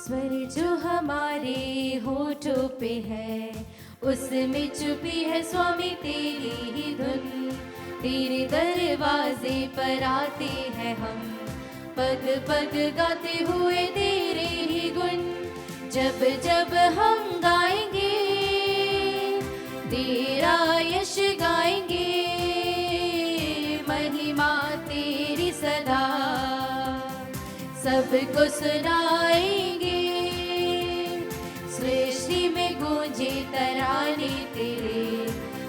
स्वर जो हमारे होठों पे है, उसमें छुपी है स्वामी तेरी ही धुन। तेरे दरवाजे पर आते हैं हम, पग पग गाते हुए तेरे ही गुण। जब जब हम गाएंगे तेरा यश गाएंगे, महिमा तेरी सदा सबको सुनाएंगे। सृष्टि में गूंजे तराने तेरे,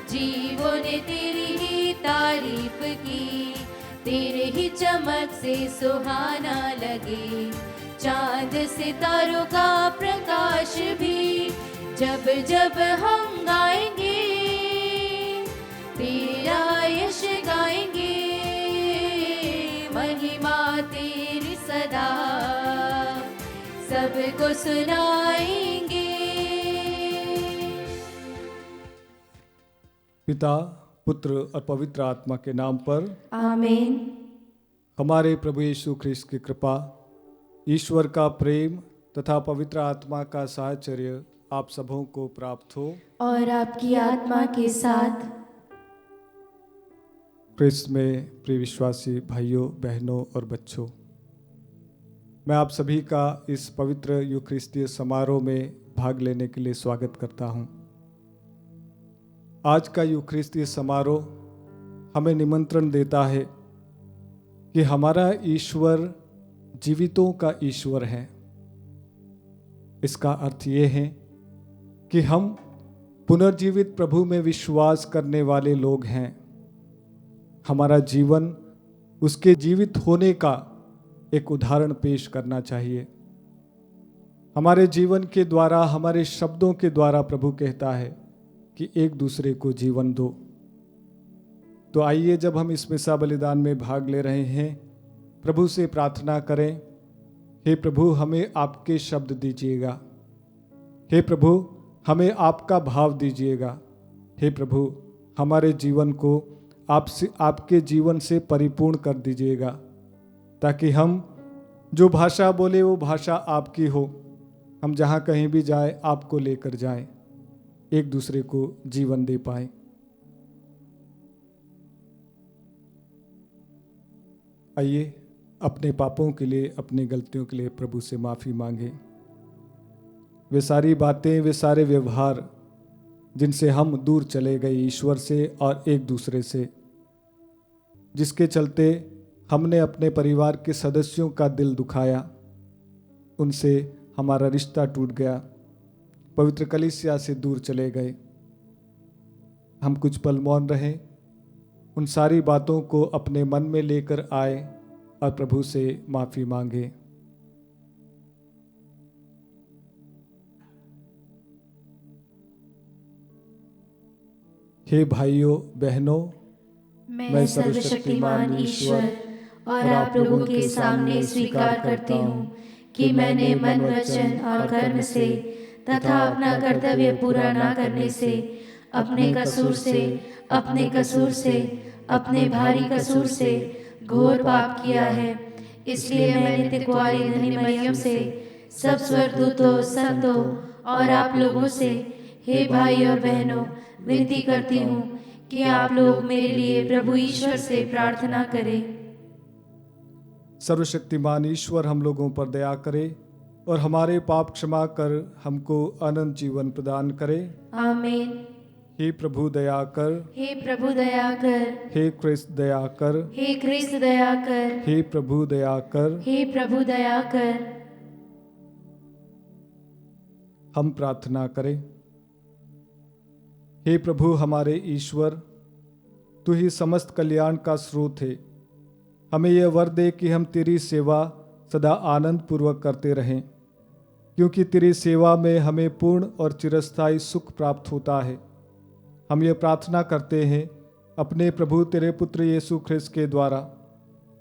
जीवों ने तेरी ही तारीफ की। तेरे ही चमक से सुहाना लगे चांद सितारों का प्रकाश भी। जब जब हम गाएंगे तेरा यश गाएंगे, महिमा तेरी सदा सबको सुनाएंगे। पिता, पुत्र और पवित्र आत्मा के नाम पर आमीन। हमारे प्रभु यीशु ख्रिस्त की कृपा, ईश्वर का प्रेम तथा पवित्र आत्मा का साहचर्य आप सबों को प्राप्त हो। और आपकी आत्मा के साथ। ख्रिस्त में प्रिय विश्वासी भाइयों, बहनों और बच्चों, मैं आप सभी का इस पवित्र यूखरिस्तीय समारोह में भाग लेने के लिए स्वागत करता हूं। आज का यूखरिस्तीय समारोह हमें निमंत्रण देता है कि हमारा ईश्वर जीवितों का ईश्वर है। इसका अर्थ ये है कि हम पुनर्जीवित प्रभु में विश्वास करने वाले लोग हैं। हमारा जीवन उसके जीवित होने का एक उदाहरण पेश करना चाहिए। हमारे जीवन के द्वारा, हमारे शब्दों के द्वारा प्रभु कहता है कि एक दूसरे को जीवन दो। तो आइए, जब हम इस मिसा बलिदान में भाग ले रहे हैं, प्रभु से प्रार्थना करें, हे प्रभु हमें आपके शब्द दीजिएगा। हे प्रभु हमें आपका भाव दीजिएगा। हे प्रभु हमारे जीवन को आपसे, आपके जीवन से परिपूर्ण कर दीजिएगा, ताकि हम जो भाषा बोले वो भाषा आपकी हो। हम जहाँ कहीं भी जाए आपको लेकर जाएं, एक दूसरे को जीवन दे पाए। आइए अपने पापों के लिए, अपनी गलतियों के लिए प्रभु से माफ़ी मांगे। वे सारी बातें, वे सारे व्यवहार जिनसे हम दूर चले गए ईश्वर से और एक दूसरे से, जिसके चलते हमने अपने परिवार के सदस्यों का दिल दुखाया, उनसे हमारा रिश्ता टूट गया, पवित्र कलीसिया से दूर चले गए। हम कुछ पल मौन रहे, उन सारी बातों को अपने मन में लेकर आए और प्रभु से माफ़ी मांगे। हे भाइयों बहनों, मैं सर्वशक्तिमान ईश्वर और आप लोगों के सामने स्वीकार करती हूँ कि मैंने मन, वचन और कर्म से तथा अपना कर्तव्य पूरा न करने से, अपने कसूर से, अपने भारी कसूर से घोर पाप किया है। इसलिए मैं नित्य कुँवारी धनी मरियम से, सब स्वर्गदूतों, संतों और आप लोगों से, हे भाई और बहनों, विनती करती हूँ कि आप लोग मेरे लिए प्रभु ईश्वर से प्रार्थना करें। सर्वशक्तिमान ईश्वर हम लोगों पर दया करे और हमारे पाप क्षमा कर हमको अनंत जीवन प्रदान करे। आमीन। हे प्रभु दया कर, हे प्रभु दया कर, हे क्रिस्त दया कर, हे क्रिस्त दया कर, हे प्रभु दया कर। हे प्रभु दया कर। हम प्रार्थना करें। हे प्रभु हमारे ईश्वर, तू ही समस्त कल्याण का स्रोत है। हमें यह वर दे कि हम तेरी सेवा सदा आनंद पूर्वक करते रहें, क्योंकि तेरी सेवा में हमें पूर्ण और चिरस्थायी सुख प्राप्त होता है। हम ये प्रार्थना करते हैं अपने प्रभु तेरे पुत्र यीशु ख्रिस्त के द्वारा,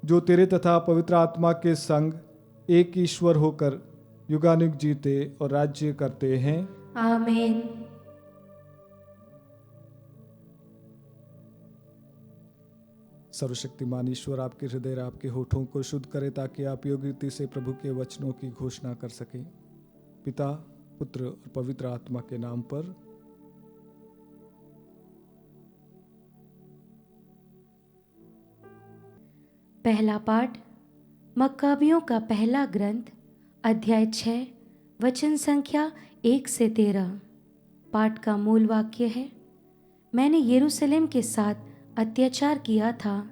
जो तेरे तथा पवित्र आत्मा के संग एक ईश्वर होकर युगानुग जीते और राज्य करते हैं। आमीन। सर्वशक्तिमान ईश्वर आपके हृदय, आपके होठों को शुद्ध करे, ताकि आप योग्य रीति से प्रभु के वचनों की घोषणा कर सकें। पिता, पुत्र और पवित्र आत्मा के नाम पर। पहला पाठ मक्काबियों का पहला ग्रंथ, अध्याय 6, वचन संख्या 1 से 13। पाठ का मूल वाक्य है, मैंने यरूशलेम के साथ अत्याचार किया था,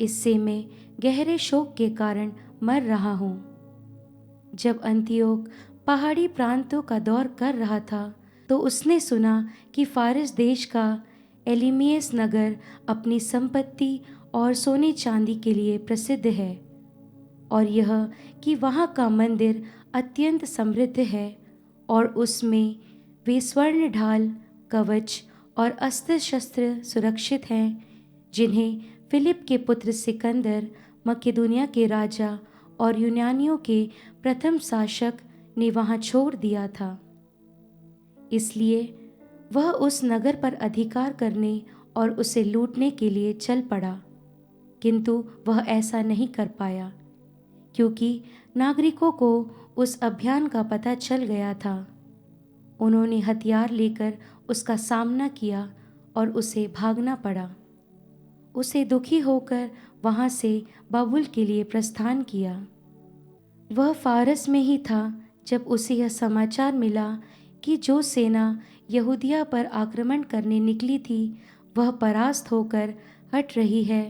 इससे मैं गहरे शोक के कारण मर रहा हूँ। जब अंतियोक पहाड़ी प्रांतों का दौर कर रहा था तो उसने सुना कि फारस देश का एलिमियस नगर अपनी संपत्ति और सोने चांदी के लिए प्रसिद्ध है, और यह कि वहाँ का मंदिर अत्यंत समृद्ध है और उसमें वे स्वर्ण ढाल, कवच और अस्त्र शस्त्र सुरक्षित हैं, जिन्हें फिलिप के पुत्र सिकंदर, मकेदुनिया के राजा और यूनानियों के प्रथम शासक ने वहाँ छोड़ दिया था। इसलिए वह उस नगर पर अधिकार करने और उसे लूटने के लिए चल पड़ा, किंतु वह ऐसा नहीं कर पाया, क्योंकि नागरिकों को उस अभियान का पता चल गया था। उन्होंने हथियार लेकर उसका सामना किया और उसे भागना पड़ा। उसे दुखी होकर वहाँ से बाबुल के लिए प्रस्थान किया। वह फारस में ही था जब उसे यह समाचार मिला कि जो सेना यहूदिया पर आक्रमण करने निकली थी वह परास्त होकर हट रही है।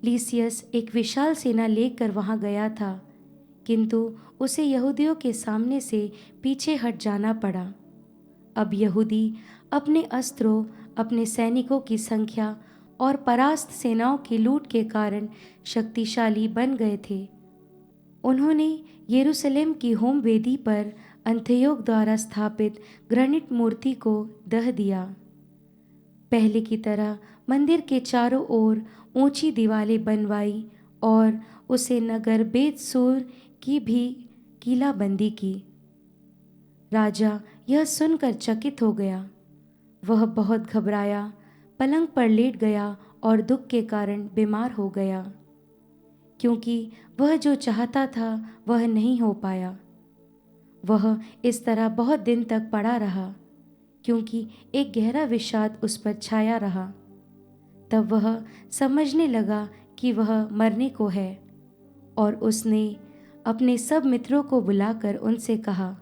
लीसियस एक विशाल सेना लेकर वहां गया था, किंतु उसे यहूदियों के सामने से पीछे हट जाना पड़ा। अब यहूदी अपने अस्त्रों, अपने सैनिकों की संख्या और परास्त सेनाओं की लूट के कारण शक्तिशाली बन गए थे। उन्होंने यरूशलेम की होम वेदी पर अंत्योक द्वारा स्थापित ग्रेनाइट मूर्ति को दह दिया। पहले की तरह मंदिर के चारों ओर ऊंची दीवारें बनवाई और उसे नगर बेतसूर की भी किलाबंदी की। राजा यह सुनकर चकित हो गया। वह बहुत घबराया, पलंग पर लेट गया और दुख के कारण बीमार हो गया, क्योंकि वह जो चाहता था वह नहीं हो पाया। वह इस तरह बहुत दिन तक पड़ा रहा, क्योंकि एक गहरा विषाद उस पर छाया रहा। तब वह समझने लगा कि वह मरने को है, और उसने अपने सब मित्रों को बुलाकर उनसे कहा,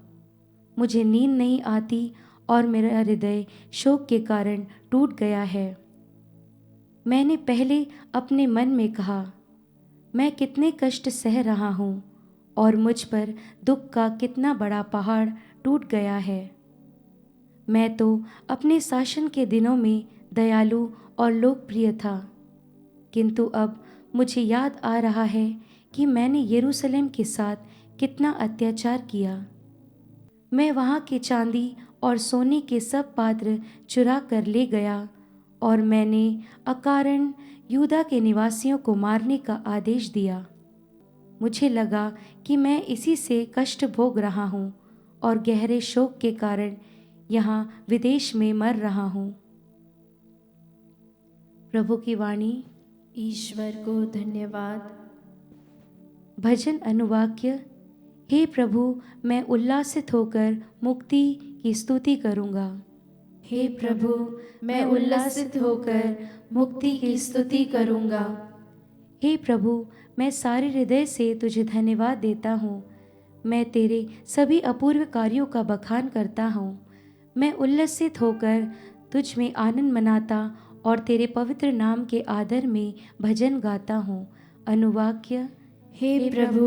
मुझे नींद नहीं आती और मेरा हृदय शोक के कारण टूट गया है। मैंने पहले अपने मन में कहा, मैं कितने कष्ट सह रहा हूँ और मुझ पर दुख का कितना बड़ा पहाड़ टूट गया है। मैं तो अपने शासन के दिनों में दयालु और लोकप्रिय था, किंतु अब मुझे याद आ रहा है कि मैंने यरूशलेम के साथ कितना अत्याचार किया। मैं वहाँ के चांदी और सोने के सब पात्र चुरा कर ले गया, और मैंने अकारण यूदा के निवासियों को मारने का आदेश दिया। मुझे लगा कि मैं इसी से कष्ट भोग रहा हूँ और गहरे शोक के कारण यहाँ विदेश में मर रहा हूँ। प्रभु की वाणी। ईश्वर को धन्यवाद। भजन अनुवाक्य। हे प्रभु, मैं उल्लासित होकर मुक्ति की स्तुति करूँगा। हे प्रभु, मैं उल्लासित होकर मुक्ति की स्तुति करूँगा। हे प्रभु, मैं सारे हृदय से तुझे धन्यवाद देता हूँ। मैं तेरे सभी अपूर्व कार्यों का बखान करता हूँ। मैं उल्लसित होकर तुझ में आनंद मनाता और तेरे पवित्र नाम के आदर में भजन गाता हूँ। अनुवाक्य। हे प्रभु,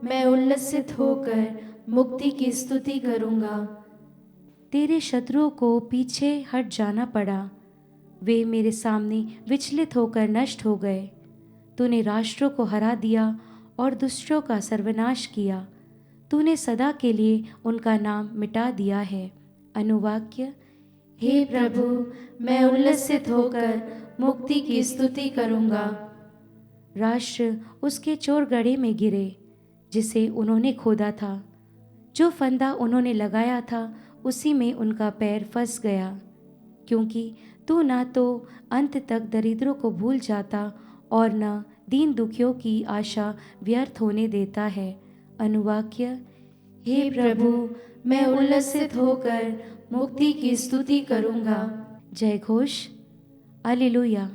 मैं उल्लसित होकर मुक्ति की स्तुति करूँगा। तेरे शत्रुओं को पीछे हट जाना पड़ा, वे मेरे सामने विचलित होकर नष्ट हो गए। तूने राष्ट्रों को हरा दिया और दुष्टों का सर्वनाश किया। तूने सदा के लिए उनका नाम मिटा दिया है। अनुवाक्य। हे प्रभु, मैं उल्लसित होकर मुक्ति की स्तुति करूँगा। राष्ट्र उसके चोरगढ़े में गिरे जिसे उन्होंने खोदा था। जो फंदा उन्होंने लगाया था उसी में उनका पैर फंस गया, क्योंकि तू न तो अंत तक दरिद्रों को भूल जाता और न दीन दुखियों की आशा व्यर्थ होने देता है। अनुवाक्य। हे प्रभु, मैं उल्लसित होकर मुक्ति की स्तुति करूंगा। जय घोष। हालेलुया।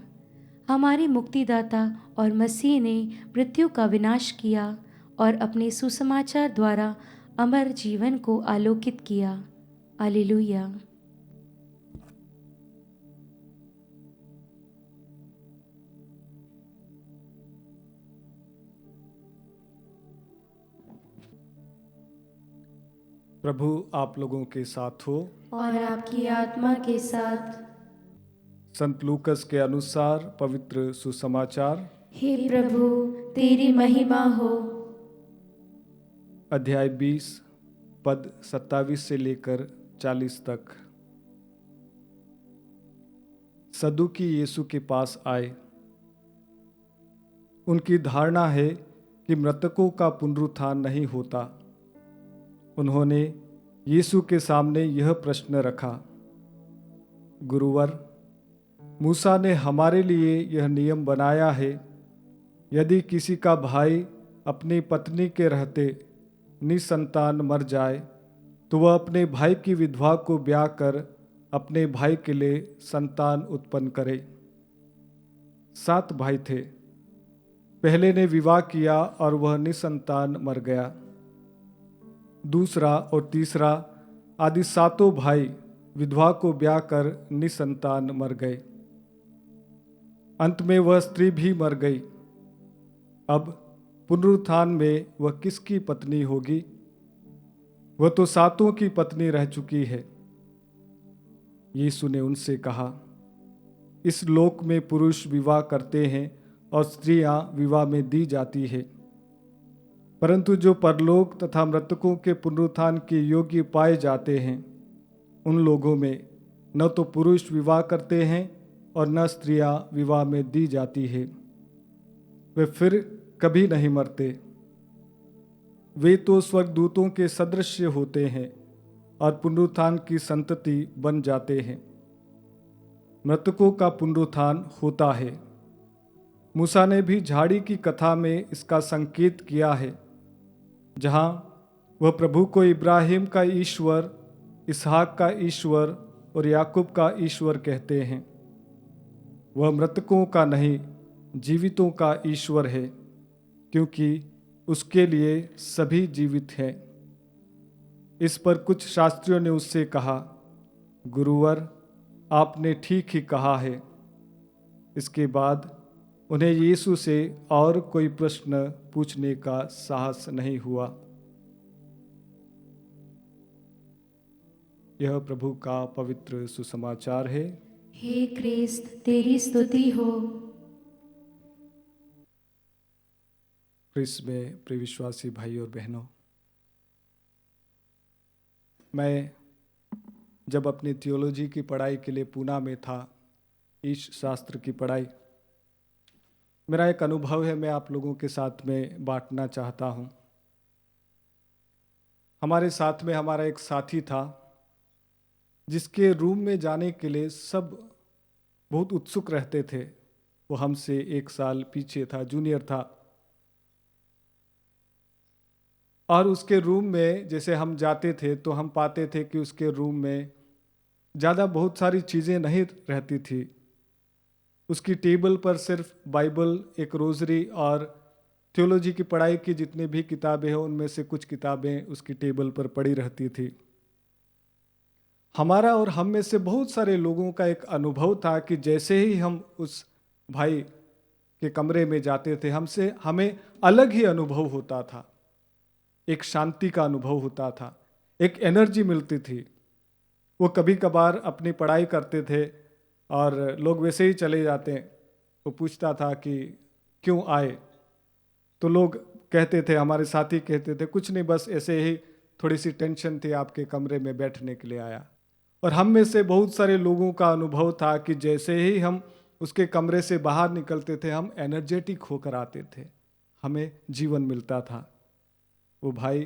हमारे मुक्तिदाता और मसीह ने मृत्यु का विनाश किया और अपने सुसमाचार द्वारा अमर जीवन को आलोकित किया। हालेलुया। प्रभु आप लोगों के साथ हो। और आपकी आत्मा के साथ। संत लूकस के अनुसार पवित्र सुसमाचार, हे प्रभु, तेरी महिमा हो। अध्याय 20 पद 27 से लेकर 40 तक। सदुकी यीशु के पास आए। उनकी धारणा है कि मृतकों का पुनरुत्थान नहीं होता। उन्होंने यीशु के सामने यह प्रश्न रखा, गुरुवर, मूसा ने हमारे लिए यह नियम बनाया है, यदि किसी का भाई अपनी पत्नी के रहते निसंतान मर जाए तो वह अपने भाई की विधवा को ब्याह कर अपने भाई के लिए संतान उत्पन्न करे। 7 भाई थे। पहले ने विवाह किया और वह निसंतान मर गया। दूसरा और तीसरा आदि 7 भाई विधवा को ब्याह कर निसंतान मर गए। अंत में वह स्त्री भी मर गई। अब पुनरुत्थान में वह किसकी पत्नी होगी? वह तो 7 की पत्नी रह चुकी है। यीशु ने उनसे कहा, इस लोक में पुरुष विवाह करते हैं और स्त्रियां विवाह में दी जाती है, परंतु जो परलोक तथा मृतकों के पुनरुत्थान के योग्य पाए जाते हैं, उन लोगों में न तो पुरुष विवाह करते हैं और न स्त्रियां विवाह में दी जाती है। वे फिर कभी नहीं मरते। वे तो स्वर्गदूतों के सदृश होते हैं और पुनरुत्थान की संतति बन जाते हैं। मृतकों का पुनरुत्थान होता है। मूसा ने भी झाड़ी की कथा में इसका संकेत किया है, जहां वह प्रभु को इब्राहिम का ईश्वर, इसहाक का ईश्वर और याकूब का ईश्वर कहते हैं। वह मृतकों का नहीं, जीवितों का ईश्वर है, क्योंकि उसके लिए सभी जीवित हैं। इस पर कुछ शास्त्रियों ने उससे कहा, गुरुवर, आपने ठीक ही कहा है। इसके बाद उन्हें यीशु से और कोई प्रश्न पूछने का साहस नहीं हुआ। यह प्रभु का पवित्र सुसमाचार है। हे क्रिस्त, तेरी स्तुति हो। क्रिस्त में प्रिय विश्वासी भाई और बहनों, मैं जब अपनी थियोलॉजी की पढ़ाई के लिए पूना में था, ईश शास्त्र की पढ़ाई, मेरा एक अनुभव है, मैं आप लोगों के साथ में बांटना चाहता हूँ। हमारे साथ में हमारा एक साथी था, जिसके रूम में जाने के लिए सब बहुत उत्सुक रहते थे। वो हमसे 1 साल पीछे था, जूनियर था। और उसके रूम में जैसे हम जाते थे तो हम पाते थे कि उसके रूम में ज़्यादा बहुत सारी चीज़ें नहीं रहती थी। उसकी टेबल पर सिर्फ बाइबल, एक रोज़री और थियोलॉजी की पढ़ाई की जितनी भी किताबें हैं, उनमें से कुछ किताबें उसकी टेबल पर पड़ी रहती थी। हमारा और हम में से बहुत सारे लोगों का एक अनुभव था कि जैसे ही हम उस भाई के कमरे में जाते थे, हमें अलग ही अनुभव होता था। एक शांति का अनुभव होता था, एक एनर्जी मिलती थी। वो कभी कभार अपनी पढ़ाई करते थे और लोग वैसे ही चले जाते। वो पूछता था कि क्यों आए, तो लोग कहते थे, हमारे साथी कहते थे, कुछ नहीं, बस ऐसे ही थोड़ी सी टेंशन थी, आपके कमरे में बैठने के लिए आया। और हम में से बहुत सारे लोगों का अनुभव था कि जैसे ही हम उसके कमरे से बाहर निकलते थे, हम एनर्जेटिक होकर आते थे, हमें जीवन मिलता था। वो भाई,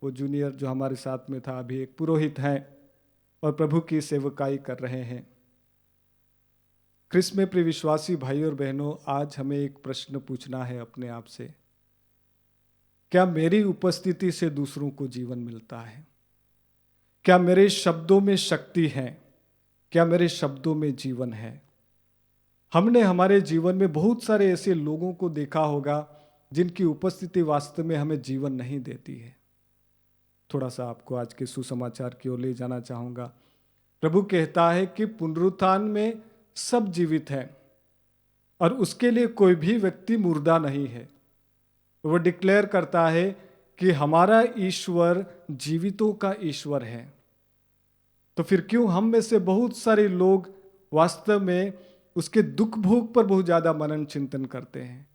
वो जूनियर जो हमारे साथ में था, अभी एक पुरोहित हैं और प्रभु की सेवकाई कर रहे हैं। क्रिस्त में प्रिय विश्वासी भाई और बहनों, आज हमें एक प्रश्न पूछना है अपने आप से क्या मेरी उपस्थिति से दूसरों को जीवन मिलता है? क्या मेरे शब्दों में शक्ति है? क्या मेरे शब्दों में जीवन है? हमने हमारे जीवन में बहुत सारे ऐसे लोगों को देखा होगा जिनकी उपस्थिति वास्तव में हमें जीवन नहीं देती है। थोड़ा सा आपको आज के सुसमाचार की ओर ले जाना चाहूंगा। प्रभु कहता है कि पुनरुत्थान में सब जीवित है और उसके लिए कोई भी व्यक्ति मुर्दा नहीं है। वो डिक्लेयर करता है कि हमारा ईश्वर जीवितों का ईश्वर है। तो फिर क्यों हम में से बहुत सारे लोग वास्तव में उसके दुख भोग पर बहुत ज्यादा मनन चिंतन करते हैं?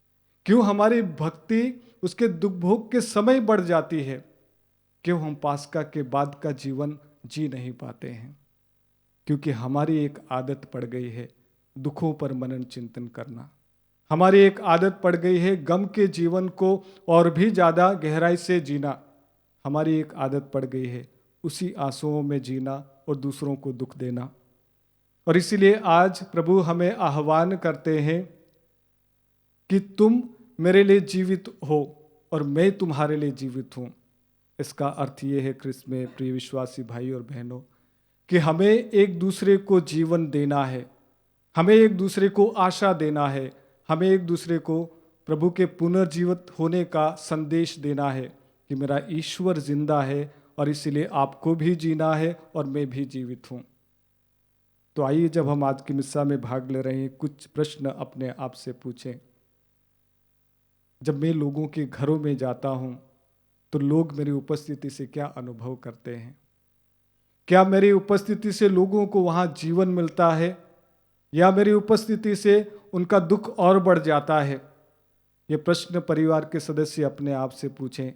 क्यों हमारी भक्ति उसके दुख भोग के समय बढ़ जाती है? क्यों हम पास्का के बाद का जीवन जी नहीं पाते हैं? क्योंकि हमारी एक आदत पड़ गई है दुखों पर मनन चिंतन करना। हमारी एक आदत पड़ गई है गम के जीवन को और भी ज़्यादा गहराई से जीना। हमारी एक आदत पड़ गई है उसी आंसुओं में जीना और दूसरों को दुख देना। और इसीलिए आज प्रभु हमें आह्वान करते हैं कि तुम मेरे लिए जीवित हो और मैं तुम्हारे लिए जीवित हूँ। इसका अर्थ ये है ख्रिस्त में प्रिय विश्वासी भाई और बहनों कि हमें एक दूसरे को जीवन देना है, हमें एक दूसरे को आशा देना है, हमें एक दूसरे को प्रभु के पुनर्जीवित होने का संदेश देना है कि मेरा ईश्वर जिंदा है और इसीलिए आपको भी जीना है और मैं भी जीवित हूँ। तो आइए, जब हम आज की मिस्सा में भाग ले रहे हैं, कुछ प्रश्न अपने आप से पूछें। जब मैं लोगों के घरों में जाता हूँ तो लोग मेरी उपस्थिति से क्या अनुभव करते हैं? क्या मेरी उपस्थिति से लोगों को वहाँ जीवन मिलता है या मेरी उपस्थिति से उनका दुख और बढ़ जाता है? ये प्रश्न परिवार के सदस्य अपने आप से पूछें।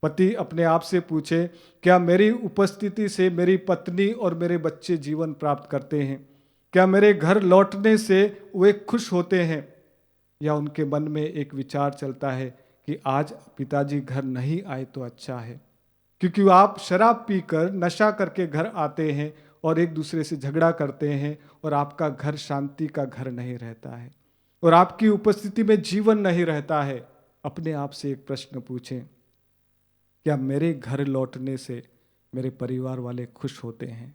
पति अपने आप से पूछे, क्या मेरी उपस्थिति से मेरी पत्नी और मेरे बच्चे जीवन प्राप्त करते हैं? क्या मेरे घर लौटने से वे खुश होते हैं या उनके मन में एक विचार चलता है कि आज पिताजी घर नहीं आए तो अच्छा है? क्योंकि आप शराब पीकर नशा करके घर आते हैं और एक दूसरे से झगड़ा करते हैं और आपका घर शांति का घर नहीं रहता है और आपकी उपस्थिति में जीवन नहीं रहता है। अपने आप से एक प्रश्न पूछें, क्या मेरे घर लौटने से मेरे परिवार वाले खुश होते हैं?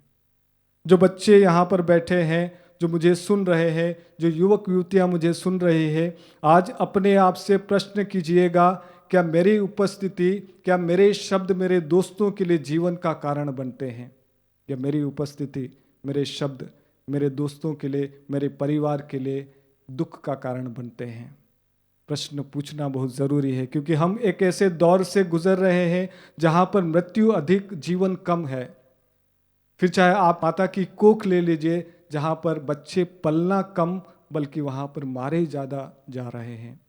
जो बच्चे यहाँ पर बैठे हैं, जो मुझे सुन रहे हैं, जो युवक युवतियाँ मुझे सुन रही हैं, आज अपने आप से प्रश्न कीजिएगा, क्या मेरी उपस्थिति, क्या मेरे शब्द मेरे दोस्तों के लिए जीवन का कारण बनते हैं? या मेरी उपस्थिति, मेरे शब्द मेरे दोस्तों के लिए, मेरे परिवार के लिए दुख का कारण बनते हैं? प्रश्न पूछना बहुत ज़रूरी है, क्योंकि हम एक ऐसे दौर से गुजर रहे हैं जहाँ पर मृत्यु अधिक, जीवन कम है। फिर चाहे आप माता की कोख ले लीजिए, जहाँ पर बच्चे पलना कम बल्कि वहाँ पर मारे ज़्यादा जा रहे हैं।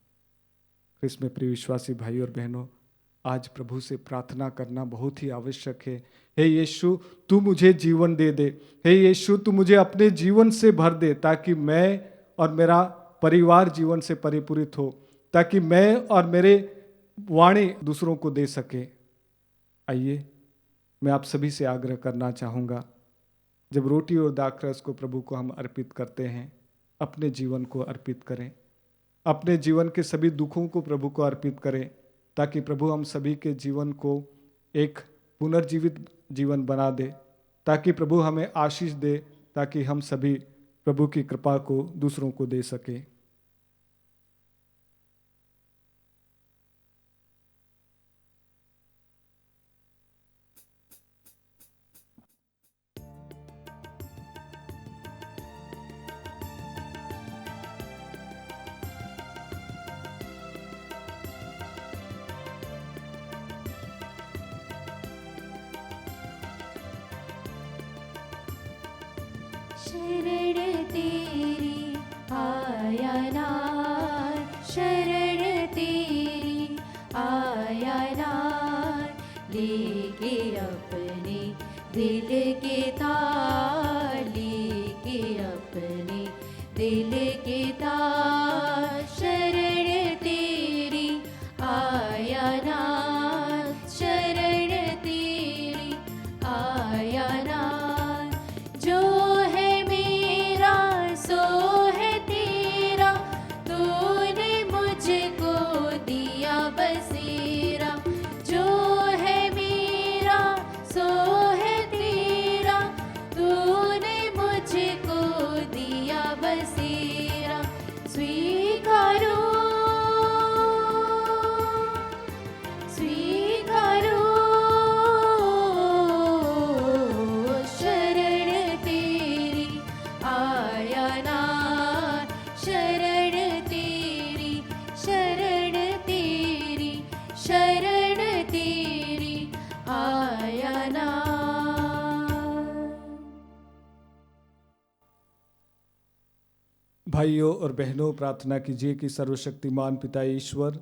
इसमें प्रिय विश्वासी भाई और बहनों, आज प्रभु से प्रार्थना करना बहुत ही आवश्यक है। हे यीशु, तू मुझे जीवन दे दे। हे यीशु, तू मुझे अपने जीवन से भर दे, ताकि मैं और मेरा परिवार जीवन से परिपूरित हो, ताकि मैं और मेरे वाणी दूसरों को दे सके। आइए, मैं आप सभी से आग्रह करना चाहूँगा, जब रोटी और दाखरस को प्रभु को हम अर्पित करते हैं, अपने जीवन को अर्पित करें, अपने जीवन के सभी दुखों को प्रभु को अर्पित करें, ताकि प्रभु हम सभी के जीवन को एक पुनर्जीवित जीवन बना दे, ताकि प्रभु हमें आशीष दे, ताकि हम सभी प्रभु की कृपा को दूसरों को दे सके। शरण तेरी आया नाथ, शरण तेरी आया नाथ, लेके अपने दिल के तार, लेके अपने दिल के तार, शरण तेरी आया नाथ, शरण तेरी आया नाथ। जो है मेरा सो है तेरा, तूने मुझको दिया बसेरा, शरण तेरी आया ना। भाइयों और बहनों, प्रार्थना कीजिए कि सर्वशक्तिमान पिता ईश्वर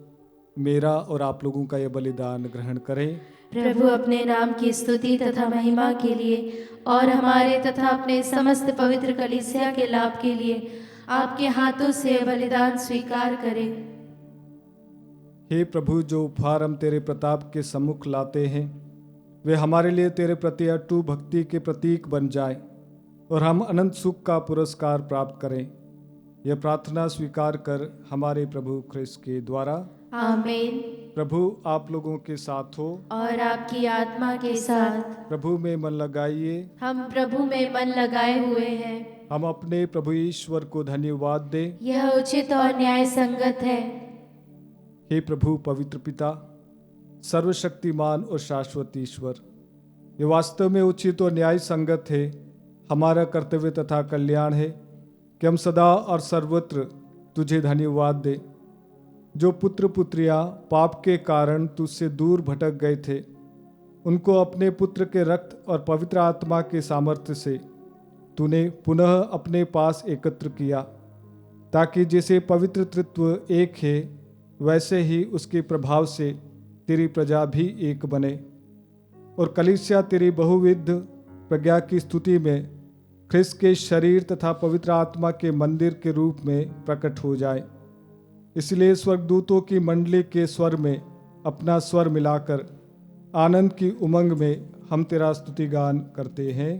मेरा और आप लोगों का यह बलिदान ग्रहण करें। प्रभु अपने नाम की स्तुति तथा महिमा के लिए और हमारे तथा अपने समस्त पवित्र कलीसिया के लाभ के लिए आपके हाथों से यह बलिदान स्वीकार करें। हे प्रभु, जो उपहार हम तेरे प्रताप के सम्मुख लाते हैं वे हमारे लिए तेरे प्रति अटूट भक्ति के प्रतीक बन जाए और हम अनंत सुख का पुरस्कार प्राप्त करें। यह प्रार्थना स्वीकार कर हमारे प्रभु ख्रिस्त के द्वारा। आमीन। प्रभु आप लोगों के साथ हो और आपकी आत्मा के साथ। प्रभु में मन लगाइए। हम प्रभु में मन लगाए हुए हैं। हम अपने प्रभु ईश्वर को धन्यवाद दें। यह उचित और न्याय संगत है। हे प्रभु पवित्र पिता, सर्वशक्तिमान और शाश्वत ईश्वर, ये वास्तव में उचित और न्याय संगत है, हमारा कर्तव्य तथा कल्याण है कि हम सदा और सर्वत्र तुझे धन्यवाद दें। जो पुत्र पुत्रियां पाप के कारण तुझसे दूर भटक गए थे, उनको अपने पुत्र के रक्त और पवित्र आत्मा के सामर्थ्य से तूने पुनः अपने पास एकत्र किया, ताकि जैसे पवित्र तत्व एक है वैसे ही उसके प्रभाव से तेरी प्रजा भी एक बने और कलीसिया तेरी बहुविध प्रज्ञा की स्तुति में ख्रिस्त के शरीर तथा पवित्र आत्मा के मंदिर के रूप में प्रकट हो जाए। इसलिए स्वर्गदूतों की मंडली के स्वर में अपना स्वर मिलाकर आनंद की उमंग में हम तेरा स्तुतिगान करते हैं।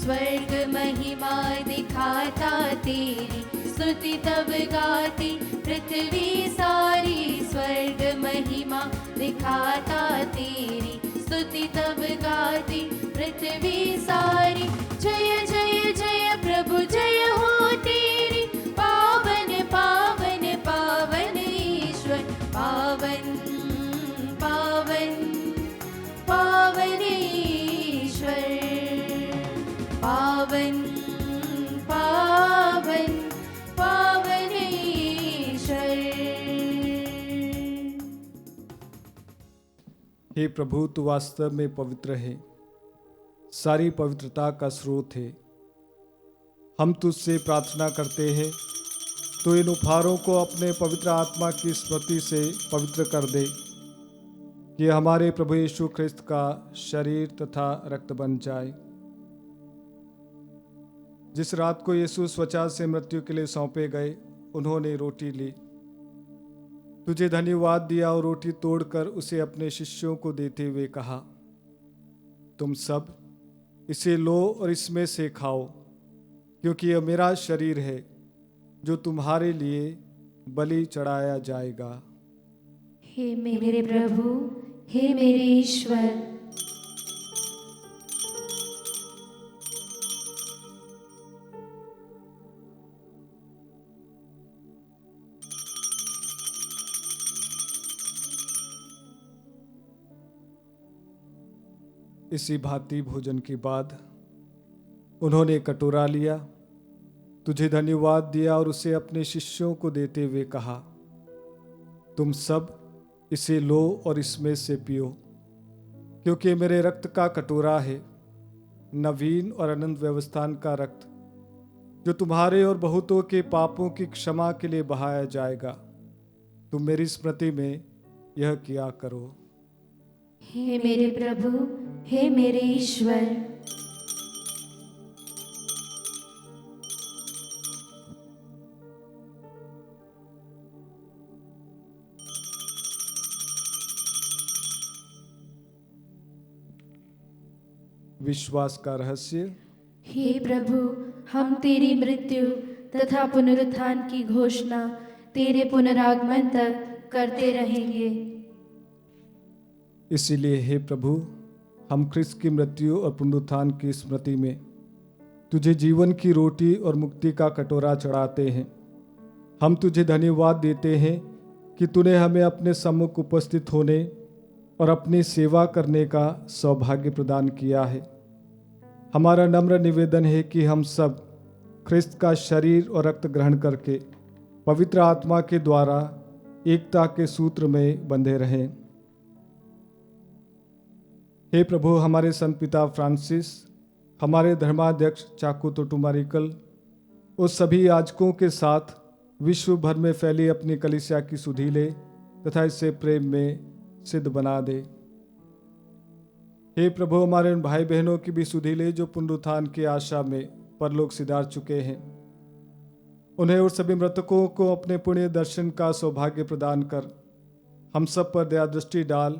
स्वर्ग महिमा दिखाता तेरी स्तुति तब गाती पृथ्वी सारी। स्वर्ग महिमा दिखाता तेरी स्तुति तब गाती पृथ्वी सारी। जय जय जय प्रभु जय हो तेरी, पावन पावन पावन ईश्वर, पावन पावन पावन ईश्वर, पावन पावन पावन ईश्वर। हे प्रभु, तू वास्तव में पवित्र है, सारी पवित्रता का स्रोत है। हम तुझसे प्रार्थना करते हैं तो इन उपहारों को अपने पवित्र आत्मा की स्मृति से पवित्र कर दे, कि हमारे प्रभु यीशु ख्रिस्त का शरीर तथा रक्त बन जाए। जिस रात को यीशु स्वचार से मृत्यु के लिए सौंपे गए, उन्होंने रोटी ली, तुझे धन्यवाद दिया और रोटी तोड़कर उसे अपने शिष्यों को देते हुए कहा, तुम सब इसे लो और इसमें से खाओ, क्योंकि यह मेरा शरीर है जो तुम्हारे लिए बलि चढ़ाया जाएगा। हे मेरे प्रभु, हे मेरे ईश्वर, इसी भांति भोजन के बाद उन्होंने कटोरा लिया, तुझे धन्यवाद दिया और उसे अपने शिष्यों को देते हुए कहा, तुम सब इसे लो और इसमें से पियो, क्योंकि मेरे रक्त का कटोरा है, नवीन और अनंत व्यवस्थान का रक्त, जो तुम्हारे और बहुतों के पापों की क्षमा के लिए बहाया जाएगा। तुम मेरी स्मृति में यह किया करो। हे मेरे प्रभु, हे मेरे ईश्वर। विश्वास का रहस्य। हे प्रभु, हम तेरी मृत्यु तथा पुनरुत्थान की घोषणा तेरे पुनरागमन तक करते रहेंगे। इसीलिए हे प्रभु, हम ख्रिस्त की मृत्यु और पुनरुत्थान की स्मृति में तुझे जीवन की रोटी और मुक्ति का कटोरा चढ़ाते हैं। हम तुझे धन्यवाद देते हैं कि तूने हमें अपने सम्मुख उपस्थित होने और अपनी सेवा करने का सौभाग्य प्रदान किया है। हमारा नम्र निवेदन है कि हम सब ख्रिस्त का शरीर और रक्त ग्रहण करके पवित्र आत्मा के द्वारा एकता के सूत्र में बंधे रहें। हे प्रभु, हमारे संत पिता फ्रांसिस, हमारे धर्माध्यक्ष चाकू तोटुमारिकल और सभी याजकों के साथ विश्व भर में फैली अपनी कलीसिया की सुधि ले तथा इसे प्रेम में सिद्ध बना दे। हे प्रभु, हमारे उन भाई बहनों की भी सुधि ले जो पुनरुत्थान की आशा में परलोक सिधार चुके हैं। उन्हें और सभी मृतकों को अपने पुण्य दर्शन का सौभाग्य प्रदान कर हम सब पर दया दृष्टि डाल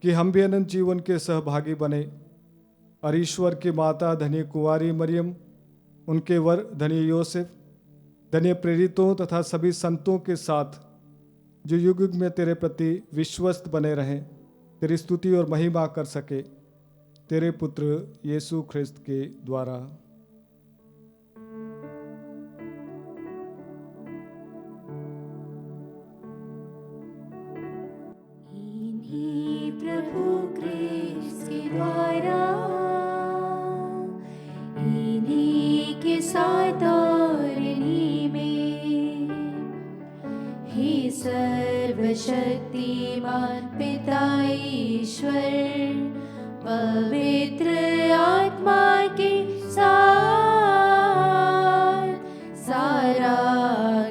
कि हम भी अनंत जीवन के सहभागी बने और ईश्वर की माता धन्य कुंवारी मरियम, उनके वर धन्य योसेफ, धन्य प्रेरितों तथा सभी संतों के साथ जो युग युग में तेरे प्रति विश्वस्त बने रहें, तेरी स्तुति और महिमा कर सके, तेरे पुत्र यीशु ख्रिस्त के द्वारा। प्रभु ख्रिस्त के द्वारा, इन्हीं के साथ और इन्हीं में, हे सर्वशक्तिमान पिता ईश्वर, पवित्र आत्मा के साथ सारा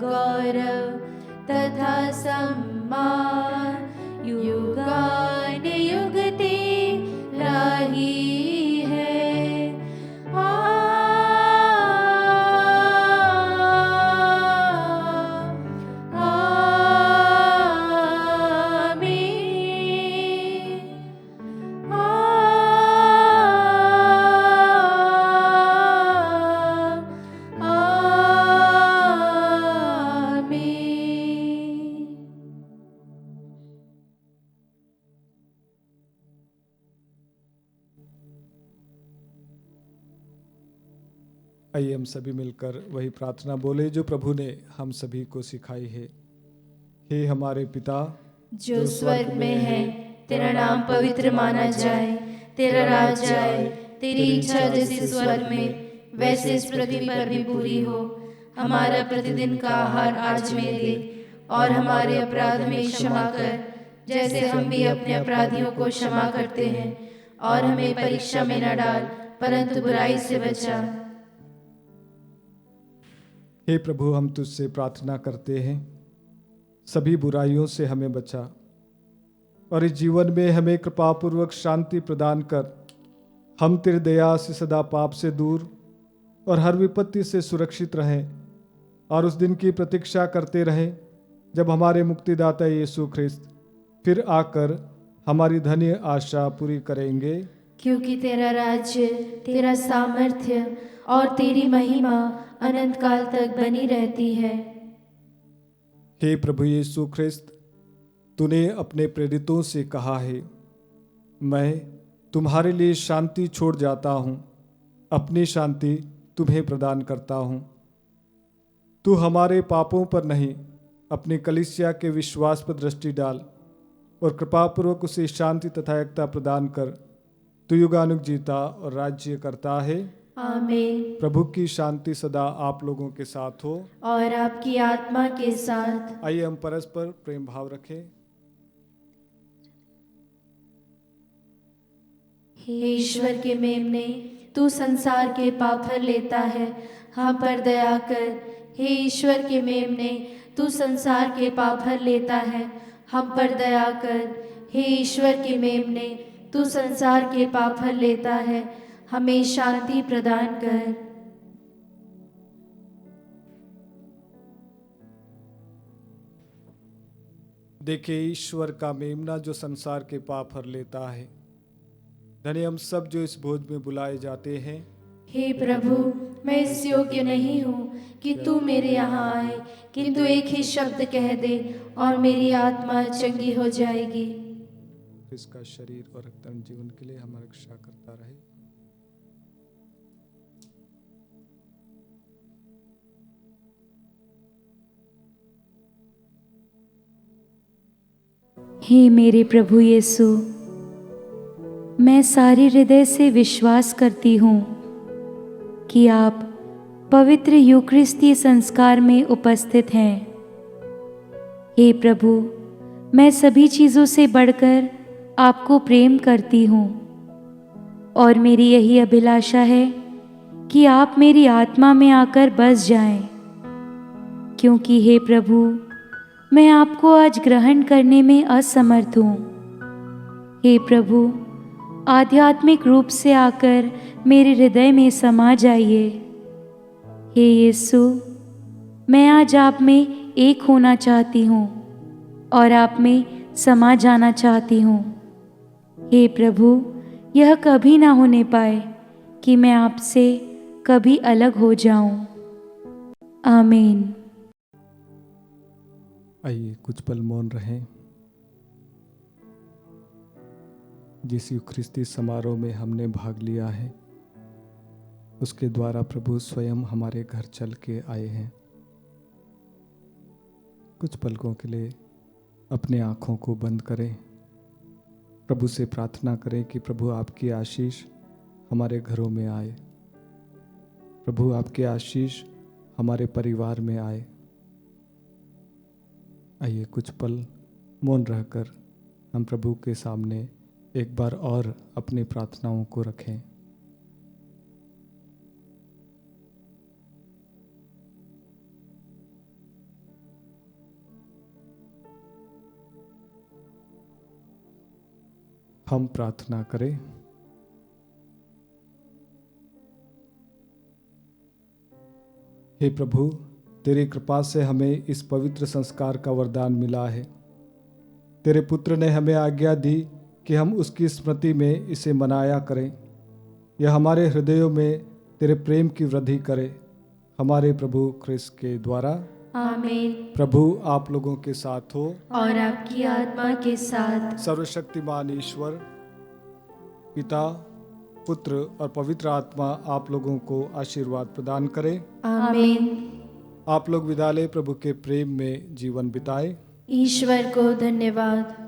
गौरव तथा सम्मान युगान युग तेरा ही है। आइए हम सभी मिलकर वही प्रार्थना बोले जो प्रभु ने हम सभी को सिखाई है। हे हमारे पिता जो स्वर्ग में है, तेरा नाम पवित्र माना जाए, तेरा राज आए, तेरी इच्छा जैसे स्वर्ग में वैसे इस पृथ्वी पर भी पूरी हो। हमारा प्रतिदिन का आहार आज हमें दे और हमारे अपराध में क्षमा कर जैसे हम भी अपने अपराधियों को क्षमा करते हैं, और हमें परीक्षा में न डाल परंतु बुराई से बचा। हे प्रभु, हम तुझसे प्रार्थना करते हैं, सभी बुराइयों से हमें बचा और इस जीवन में हमें कृपापूर्वक शांति प्रदान कर हम तेरी दया से सदा पाप से दूर और हर विपत्ति से सुरक्षित रहें और उस दिन की प्रतीक्षा करते रहें जब हमारे मुक्तिदाता यीशु ख्रिस्त फिर आकर हमारी धन्य आशा पूरी करेंगे। क्योंकि तेरा राज्य, तेरा सामर्थ्य और तेरी महिमा अनंत काल तक बनी रहती है। हे प्रभु यीशु ख्रिस्त, तूने अपने प्रेरितों से कहा है, मैं तुम्हारे लिए शांति छोड़ जाता हूँ, अपनी शांति तुम्हें प्रदान करता हूँ। तू हमारे पापों पर नहीं, अपनी कलीसिया के विश्वास पर दृष्टि डाल और कृपापूर्वक उसे शांति तथा एकता प्रदान कर। तू युगानुग जीता और राज्य करता है। आमीन। प्रभु की शांति सदा आप लोगों के साथ हो और आपकी आत्मा के साथ। आइए हम परस्पर प्रेम भाव रखें। हे ईश्वर के मेमने, तू संसार के पाप हर लेता है, हम पर दया कर। हे ईश्वर के मेमने, तू संसार के पाप हर लेता है, हम पर दया कर। हे ईश्वर के मेमने, तू संसार के पाप हर लेता है, हमें शांति प्रदान कर। देखिए ईश्वर का मेमना जो संसार के पाप हर लेता है। धन्य हम सब जो इस भोज में बुलाए जाते हैं। हे प्रभु, मैं इस योग्य नहीं हूँ कि तू मेरे यहाँ आए, किंतु एक ही शब्द कह दे और मेरी आत्मा चंगी हो जाएगी। इसका शरीर और रक्त जीवन के लिए हमारी रक्षा करता रहे। हे मेरे प्रभु यीशु, मैं सारे हृदय से विश्वास करती हूँ कि आप पवित्र यूकरिस्ती संस्कार में उपस्थित हैं। हे प्रभु, मैं सभी चीज़ों से बढ़कर आपको प्रेम करती हूँ और मेरी यही अभिलाषा है कि आप मेरी आत्मा में आकर बस जाएं, क्योंकि हे प्रभु, मैं आपको आज ग्रहण करने में असमर्थ हूँ। हे प्रभु, आध्यात्मिक रूप से आकर मेरे हृदय में समा जाइए। हे यीशु, मैं आज आप में एक होना चाहती हूँ और आप में समा जाना चाहती हूँ। हे प्रभु, यह कभी ना होने पाए कि मैं आपसे कभी अलग हो जाऊं। आमीन। आइए कुछ पल मौन रहें। जिस यूखरिस्ती समारोह में हमने भाग लिया है, उसके द्वारा प्रभु स्वयं हमारे घर चल के आए हैं। कुछ पलकों के लिए अपने आँखों को बंद करें। प्रभु से प्रार्थना करें कि प्रभु आपकी आशीष हमारे घरों में आए। प्रभु आपकी आशीष हमारे परिवार में आए। आइए कुछ पल मौन रहकर हम प्रभु के सामने एक बार और अपनी प्रार्थनाओं को रखें। हम प्रार्थना करें। हे प्रभु, तेरी कृपा से हमें इस पवित्र संस्कार का वरदान मिला है। तेरे पुत्र ने हमें आज्ञा दी कि हम उसकी स्मृति में इसे मनाया करें। यह हमारे हृदयों में तेरे प्रेम की वृद्धि करे। हमारे प्रभु ख्रिस्त के द्वारा। आमीन। प्रभु आप लोगों के साथ हो और आपकी आत्मा के साथ। सर्वशक्तिमान ईश्वर पिता, पुत्र और पवित्र आत्मा आप लोगों को आशीर्वाद प्रदान करे। आमीन। आप लोग विदा लें। प्रभु के प्रेम में जीवन बिताएं। ईश्वर को धन्यवाद।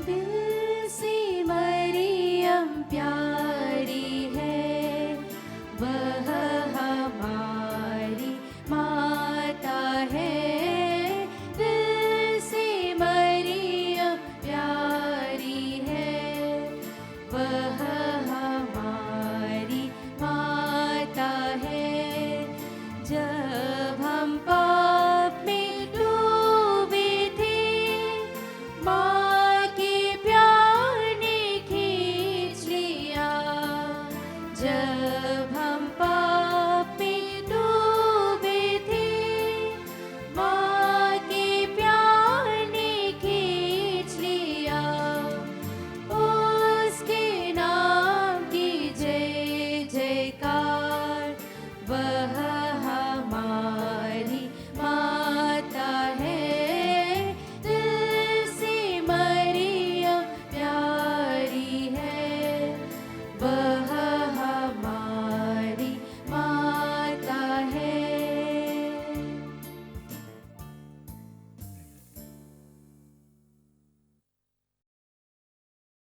दिल से मरियम प्यार